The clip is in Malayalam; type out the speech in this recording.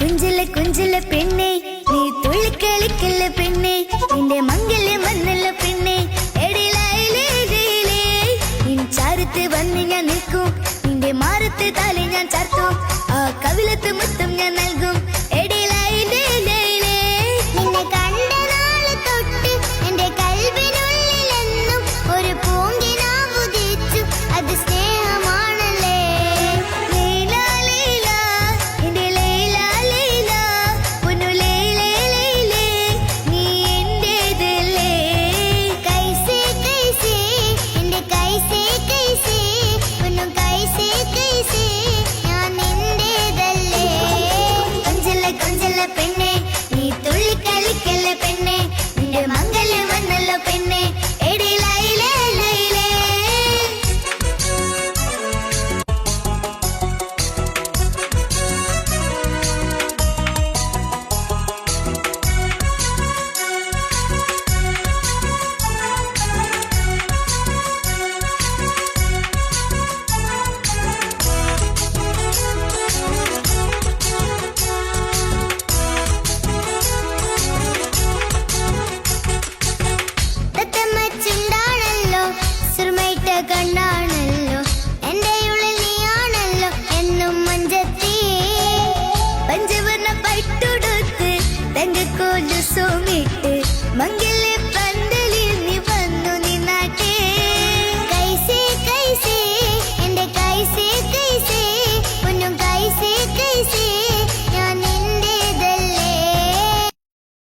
കുഞ്ചിലെ കുഞ്ചിലെ പെണ്ണെ നീ തുള്ളിക്കളിക്കല്ല പെണ്ണെ നിന്റെ മംഗല്യം വന്നല്ല പെണ്ണെ നിൻ ചാരത്ത് വന്ന് ഞാൻ നിൽക്കും നിന്റെ മാറത്ത് താലി ഞാൻ ചാർത്തും ആ കവിളത്ത് മുത്തം ഞാൻ നൽകും പെണ്ണെ നീ തുള്ളിക്കളിക്കല്ല പെണ്ണെ നിന്റെ മംഗല്യം വന്നല്ലോ പെണ്ണെ കണ്ണാണല്ലോ എന്റെ ഉള്ളിൽ നീയാണല്ലോ എന്നും മഞ്ചത്തി പഞ്ചവർണ്ണ പട്ടുടുത്ത് തങ്കക്കോലു സോമിട്ട്